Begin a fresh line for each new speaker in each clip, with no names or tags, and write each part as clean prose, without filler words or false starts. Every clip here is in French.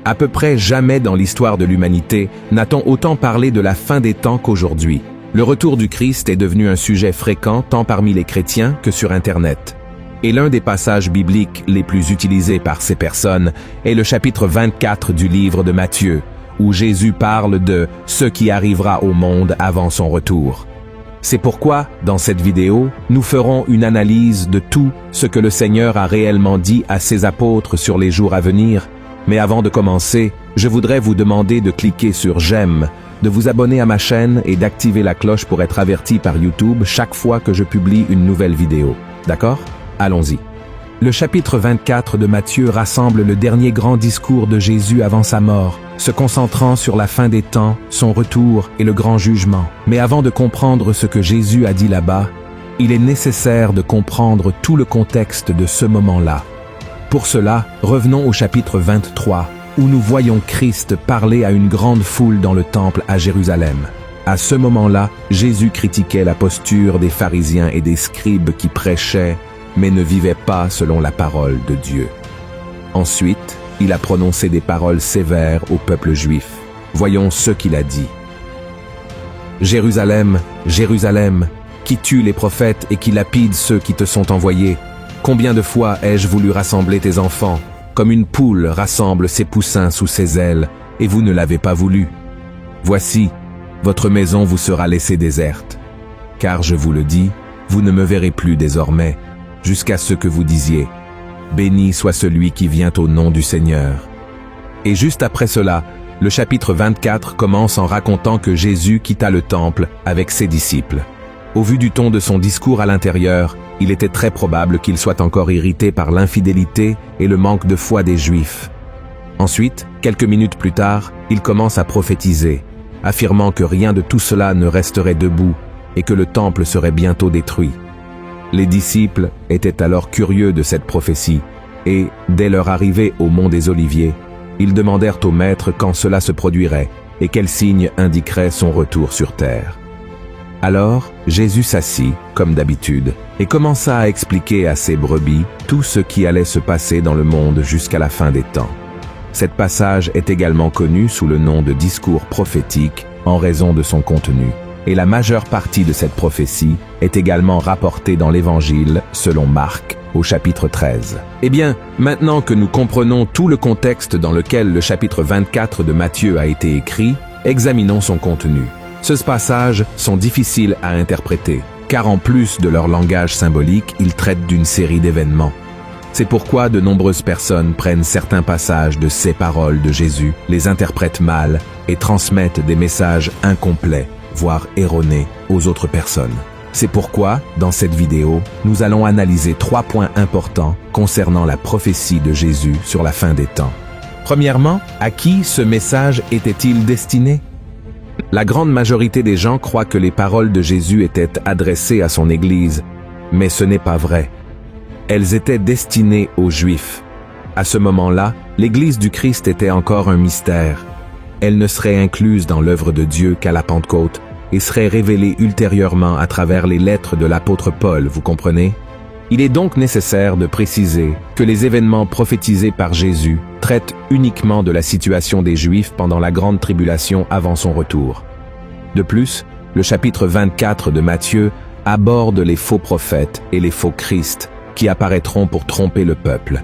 À peu près jamais dans l'histoire de l'humanité n'a-t-on autant parlé de la fin des temps qu'aujourd'hui. Le retour du Christ est devenu un sujet fréquent tant parmi les chrétiens que sur Internet. Et l'un des passages bibliques les plus utilisés par ces personnes est le chapitre 24 du livre de Matthieu, où Jésus parle de ce qui arrivera au monde avant son retour. C'est pourquoi, dans cette vidéo, nous ferons une analyse de tout ce que le Seigneur a réellement dit à ses apôtres sur les jours à venir. Mais avant de commencer, je voudrais vous demander de cliquer sur j'aime, de vous abonner à ma chaîne et d'activer la cloche pour être averti par YouTube chaque fois que je publie une nouvelle vidéo. D'accord? Allons-y. Le chapitre 24 de Matthieu rassemble le dernier grand discours de Jésus avant sa mort, se concentrant sur la fin des temps, son retour et le grand jugement. Mais avant de comprendre ce que Jésus a dit là-bas, il est nécessaire de comprendre tout le contexte de ce moment-là. Pour cela, revenons au chapitre 23, où nous voyons Christ parler à une grande foule dans le temple à Jérusalem. À ce moment-là, Jésus critiquait la posture des pharisiens et des scribes qui prêchaient, mais ne vivaient pas selon la parole de Dieu. Ensuite, il a prononcé des paroles sévères au peuple juif. Voyons ce qu'il a dit. « Jérusalem, Jérusalem, qui tue les prophètes et qui lapide ceux qui te sont envoyés. Combien de fois ai-je voulu rassembler tes enfants, comme une poule rassemble ses poussins sous ses ailes, et vous ne l'avez pas voulu. Voici, votre maison vous sera laissée déserte. Car je vous le dis, vous ne me verrez plus désormais, jusqu'à ce que vous disiez, béni soit celui qui vient au nom du Seigneur. » Et juste après cela, le chapitre 24 commence en racontant que Jésus quitta le temple avec ses disciples. Au vu du ton de son discours à l'intérieur, il était très probable qu'il soit encore irrité par l'infidélité et le manque de foi des Juifs. Ensuite, quelques minutes plus tard, il commence à prophétiser, affirmant que rien de tout cela ne resterait debout et que le temple serait bientôt détruit. Les disciples étaient alors curieux de cette prophétie et, dès leur arrivée au mont des Oliviers, ils demandèrent au Maître quand cela se produirait et quel signe indiquerait son retour sur terre. Alors, Jésus s'assit, comme d'habitude, et commença à expliquer à ses brebis tout ce qui allait se passer dans le monde jusqu'à la fin des temps. Cet passage est également connu sous le nom de discours prophétique en raison de son contenu. Et la majeure partie de cette prophétie est également rapportée dans l'Évangile selon Marc, au chapitre 13. Eh bien, maintenant que nous comprenons tout le contexte dans lequel le chapitre 24 de Matthieu a été écrit, examinons son contenu. Ces passages sont difficiles à interpréter, car en plus de leur langage symbolique, ils traitent d'une série d'événements. C'est pourquoi de nombreuses personnes prennent certains passages de ces paroles de Jésus, les interprètent mal et transmettent des messages incomplets, voire erronés, aux autres personnes. C'est pourquoi, dans cette vidéo, nous allons analyser 3 points importants concernant la prophétie de Jésus sur la fin des temps. Premièrement, à qui ce message était-il destiné? La grande majorité des gens croient que les paroles de Jésus étaient adressées à son Église, mais ce n'est pas vrai. Elles étaient destinées aux Juifs. À ce moment-là, l'Église du Christ était encore un mystère. Elle ne serait incluse dans l'œuvre de Dieu qu'à la Pentecôte et serait révélée ultérieurement à travers les lettres de l'apôtre Paul, vous comprenez? Il est donc nécessaire de préciser que les événements prophétisés par Jésus traitent uniquement de la situation des Juifs pendant la grande tribulation avant son retour. De plus, le chapitre 24 de Matthieu aborde les faux prophètes et les faux Christ qui apparaîtront pour tromper le peuple.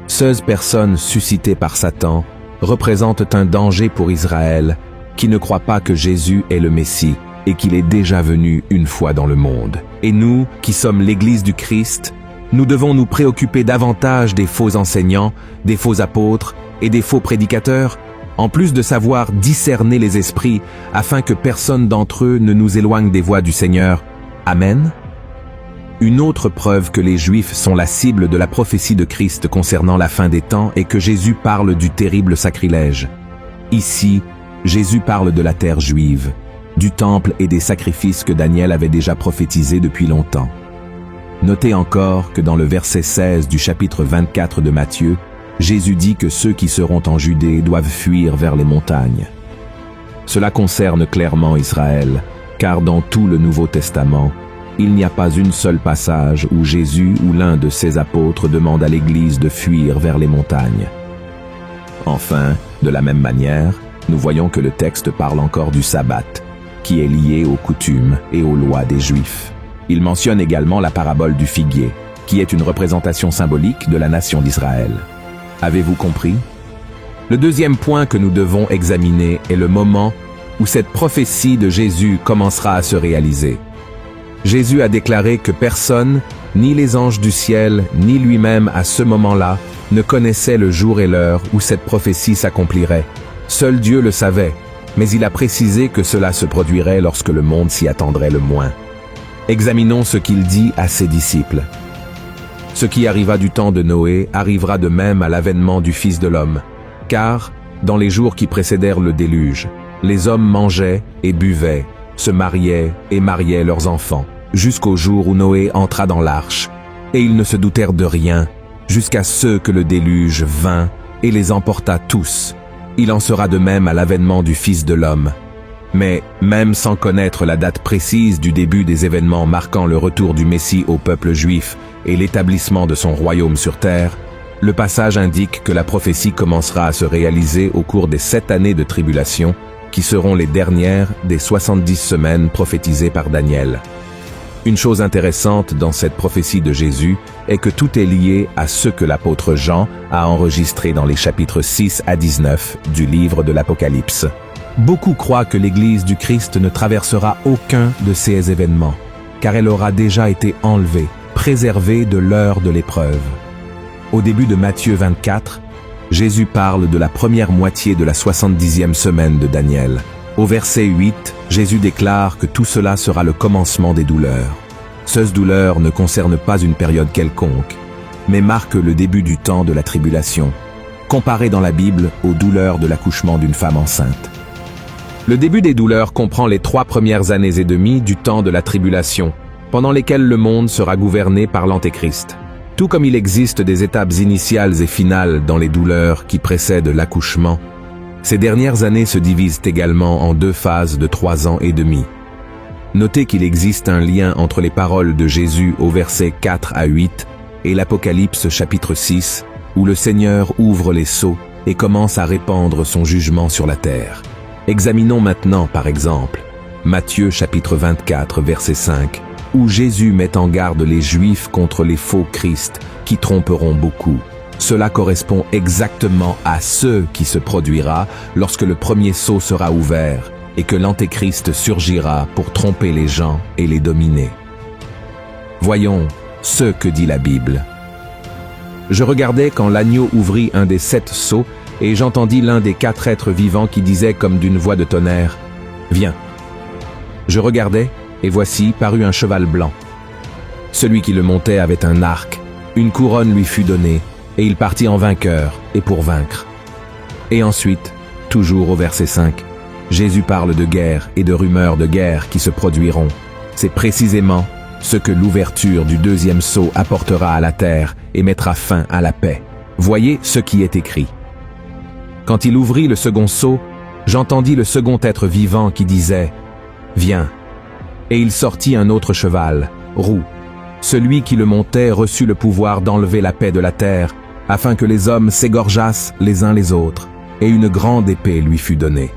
Ces personnes suscitées par Satan représentent un danger pour Israël qui ne croit pas que Jésus est le Messie et qu'il est déjà venu une fois dans le monde. Et nous, qui sommes l'Église du Christ, nous devons nous préoccuper davantage des faux enseignants, des faux apôtres et des faux prédicateurs, en plus de savoir discerner les esprits afin que personne d'entre eux ne nous éloigne des voies du Seigneur. Amen. Une autre preuve que les Juifs sont la cible de la prophétie de Christ concernant la fin des temps est que Jésus parle du terrible sacrilège. Ici, Jésus parle de la terre juive, du temple et des sacrifices que Daniel avait déjà prophétisés depuis longtemps. Notez encore que dans le verset 16 du chapitre 24 de Matthieu, Jésus dit que ceux qui seront en Judée doivent fuir vers les montagnes. Cela concerne clairement Israël, car dans tout le Nouveau Testament, il n'y a pas une seule passage où Jésus ou l'un de ses apôtres demande à l'Église de fuir vers les montagnes. Enfin, de la même manière, nous voyons que le texte parle encore du sabbat, qui est lié aux coutumes et aux lois des Juifs. Il mentionne également la parabole du figuier, qui est une représentation symbolique de la nation d'Israël. Avez-vous compris? Le deuxième point que nous devons examiner est le moment où cette prophétie de Jésus commencera à se réaliser. Jésus a déclaré que personne, ni les anges du ciel, ni lui-même à ce moment-là, ne connaissait le jour et l'heure où cette prophétie s'accomplirait. Seul Dieu le savait, mais il a précisé que cela se produirait lorsque le monde s'y attendrait le moins. Examinons ce qu'il dit à ses disciples. Ce qui arriva du temps de Noé arrivera de même à l'avènement du Fils de l'homme. Car, dans les jours qui précédèrent le déluge, les hommes mangeaient et buvaient, se mariaient et mariaient leurs enfants, jusqu'au jour où Noé entra dans l'arche. Et ils ne se doutèrent de rien, jusqu'à ce que le déluge vint et les emporta tous. Il en sera de même à l'avènement du Fils de l'homme. Mais, même sans connaître la date précise du début des événements marquant le retour du Messie au peuple juif et l'établissement de son royaume sur terre, le passage indique que la prophétie commencera à se réaliser au cours des 7 années de tribulation, qui seront les dernières des 70 semaines prophétisées par Daniel. Une chose intéressante dans cette prophétie de Jésus est que tout est lié à ce que l'apôtre Jean a enregistré dans les chapitres 6 à 19 du livre de l'Apocalypse. Beaucoup croient que l'Église du Christ ne traversera aucun de ces événements, car elle aura déjà été enlevée, préservée de l'heure de l'épreuve. Au début de Matthieu 24, Jésus parle de la première moitié de la 70e semaine de Daniel. Au verset 8, Jésus déclare que tout cela sera le commencement des douleurs. Ces douleurs ne concernent pas une période quelconque, mais marquent le début du temps de la tribulation, comparé dans la Bible aux douleurs de l'accouchement d'une femme enceinte. Le début des douleurs comprend les 3 premières années et demie du temps de la tribulation, pendant lesquelles le monde sera gouverné par l'Antéchrist. Tout comme il existe des étapes initiales et finales dans les douleurs qui précèdent l'accouchement, ces dernières années se divisent également en 2 phases de 3 ans et demi. Notez qu'il existe un lien entre les paroles de Jésus au verset 4 à 8 et l'Apocalypse chapitre 6, où le Seigneur ouvre les sceaux et commence à répandre son jugement sur la terre. Examinons maintenant, par exemple, Matthieu chapitre 24, verset 5, où Jésus met en garde les Juifs contre les faux Christ qui tromperont beaucoup. Cela correspond exactement à ce qui se produira lorsque le premier sceau sera ouvert et que l'Antéchrist surgira pour tromper les gens et les dominer. Voyons ce que dit la Bible. Je regardais quand l'agneau ouvrit un des 7 sceaux et j'entendis l'un des 4 êtres vivants qui disait comme d'une voix de tonnerre, « Viens !» Je regardais, et voici parut un cheval blanc. Celui qui le montait avait un arc, une couronne lui fut donnée, et il partit en vainqueur et pour vaincre. Et ensuite, toujours au verset 5, Jésus parle de guerre et de rumeurs de guerre qui se produiront. C'est précisément ce que l'ouverture du 2e sceau apportera à la terre et mettra fin à la paix. Voyez ce qui est écrit. Quand il ouvrit le second sceau, j'entendis le second être vivant qui disait « Viens !» Et il sortit un autre cheval, roux. Celui qui le montait reçut le pouvoir d'enlever la paix de la terre, afin que les hommes s'égorgeassent les uns les autres, et une grande épée lui fut donnée.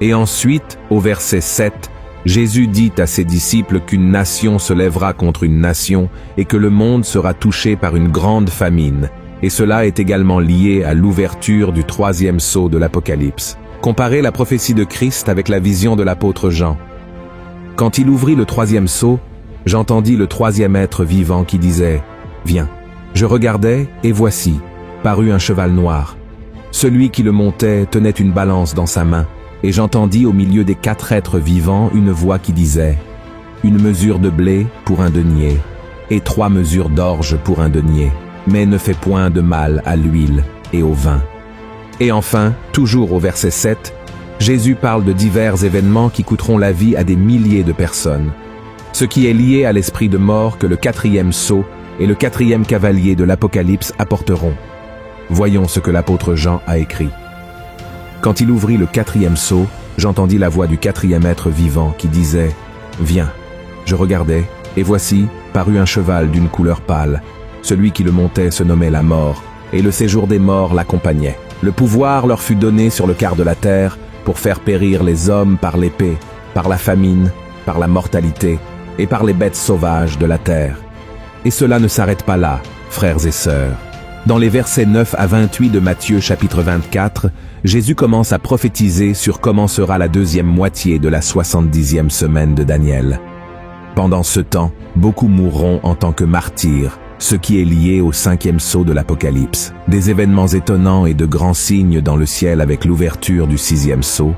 Et ensuite, au verset 7, Jésus dit à ses disciples qu'une nation se lèvera contre une nation et que le monde sera touché par une grande famine, et cela est également lié à l'ouverture du 3e sceau de l'Apocalypse. Comparez la prophétie de Christ avec la vision de l'apôtre Jean. Quand il ouvrit le 3e sceau, j'entendis le 3e être vivant qui disait « Viens !» Je regardais, et voici, parut un cheval noir. Celui qui le montait tenait une balance dans sa main, et j'entendis au milieu des 4 êtres vivants une voix qui disait « Une mesure de blé pour un denier, et 3 mesures d'orge pour un denier, mais ne fais point de mal à l'huile et au vin. » Et enfin, toujours au verset 7, Jésus parle de divers événements qui coûteront la vie à des milliers de personnes, ce qui est lié à l'esprit de mort que le 4e sceau et le 4e cavalier de l'Apocalypse apporteront. Voyons ce que l'apôtre Jean a écrit. Quand il ouvrit le 4e sceau, j'entendis la voix du 4e être vivant qui disait « Viens !» Je regardais, et voici, parut un cheval d'une couleur pâle. Celui qui le montait se nommait la mort, et le séjour des morts l'accompagnait. Le pouvoir leur fut donné sur le quart de la terre pour faire périr les hommes par l'épée, par la famine, par la mortalité et par les bêtes sauvages de la terre. Et cela ne s'arrête pas là, frères et sœurs. Dans les versets 9 à 28 de Matthieu chapitre 24, Jésus commence à prophétiser sur comment sera la deuxième moitié de la 70e semaine de Daniel. Pendant ce temps, beaucoup mourront en tant que martyrs, ce qui est lié au 5e sceau de l'Apocalypse. Des événements étonnants et de grands signes dans le ciel avec l'ouverture du 6e sceau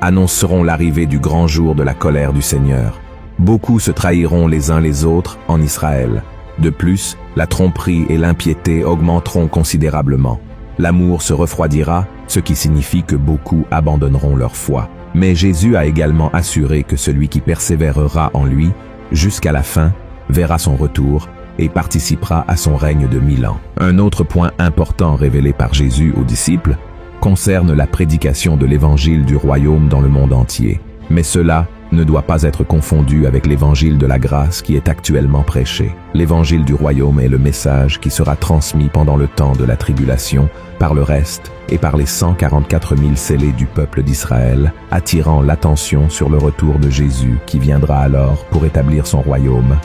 annonceront l'arrivée du grand jour de la colère du Seigneur. Beaucoup se trahiront les uns les autres en Israël. De plus, la tromperie et l'impiété augmenteront considérablement. L'amour se refroidira, ce qui signifie que beaucoup abandonneront leur foi. Mais Jésus a également assuré que celui qui persévérera en lui, jusqu'à la fin, verra son retour et participera à son règne de 1000 ans. Un autre point important révélé par Jésus aux disciples concerne la prédication de l'évangile du royaume dans le monde entier. Mais cela ne doit pas être confondu avec l'évangile de la grâce qui est actuellement prêché. L'évangile du royaume est le message qui sera transmis pendant le temps de la tribulation par le reste et par les 144 000 scellés du peuple d'Israël, attirant l'attention sur le retour de Jésus qui viendra alors pour établir son royaume,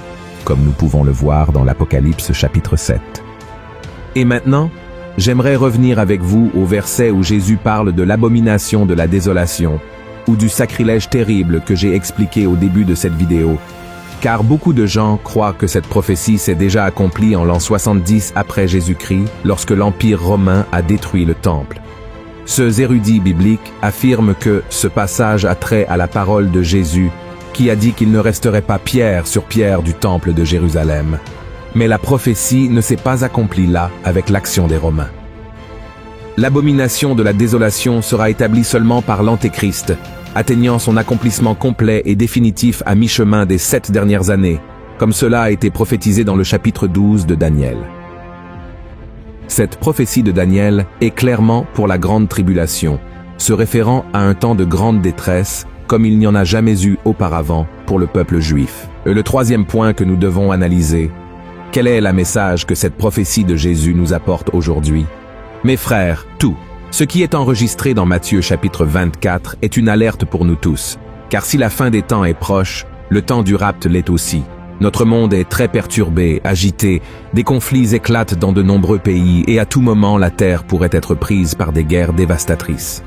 comme nous pouvons le voir dans l'Apocalypse chapitre 7. Et maintenant, j'aimerais revenir avec vous au verset où Jésus parle de l'abomination de la désolation, ou du sacrilège terrible que j'ai expliqué au début de cette vidéo, car beaucoup de gens croient que cette prophétie s'est déjà accomplie en l'an 70 après Jésus-Christ, lorsque l'Empire romain a détruit le temple. Ce érudits bibliques affirment que ce passage a trait à la parole de Jésus, qui a dit qu'il ne resterait pas pierre sur pierre du temple de Jérusalem. Mais la prophétie ne s'est pas accomplie là avec l'action des Romains. L'abomination de la désolation sera établie seulement par l'Antéchrist, atteignant son accomplissement complet et définitif à mi-chemin des 7 dernières années, comme cela a été prophétisé dans le chapitre 12 de Daniel. Cette prophétie de Daniel est clairement pour la grande tribulation, se référant à un temps de grande détresse, comme il n'y en a jamais eu auparavant pour le peuple juif. Et le troisième point que nous devons analyser, quel est le message que cette prophétie de Jésus nous apporte aujourd'hui? Mes frères, tout ce qui est enregistré dans Matthieu chapitre 24 est une alerte pour nous tous, car si la fin des temps est proche, le temps du rapt l'est aussi. Notre monde est très perturbé, agité, des conflits éclatent dans de nombreux pays et à tout moment la terre pourrait être prise par des guerres dévastatrices.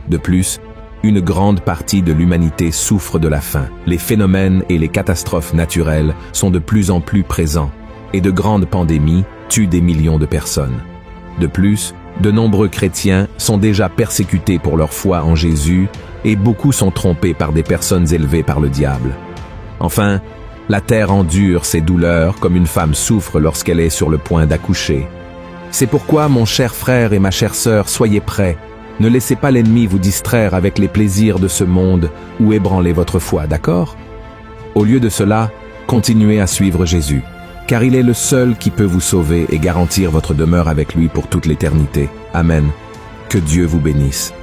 De plus, une grande partie de l'humanité souffre de la faim. Les phénomènes et les catastrophes naturelles sont de plus en plus présents et de grandes pandémies tuent des millions de personnes. De plus, de nombreux chrétiens sont déjà persécutés pour leur foi en Jésus et beaucoup sont trompés par des personnes élevées par le diable. Enfin, la terre endure ses douleurs comme une femme souffre lorsqu'elle est sur le point d'accoucher. C'est pourquoi, mon cher frère et ma chère sœur, soyez prêts. Ne laissez pas l'ennemi vous distraire avec les plaisirs de ce monde ou ébranler votre foi, d'accord? Au lieu de cela, continuez à suivre Jésus, car il est le seul qui peut vous sauver et garantir votre demeure avec lui pour toute l'éternité. Amen. Que Dieu vous bénisse.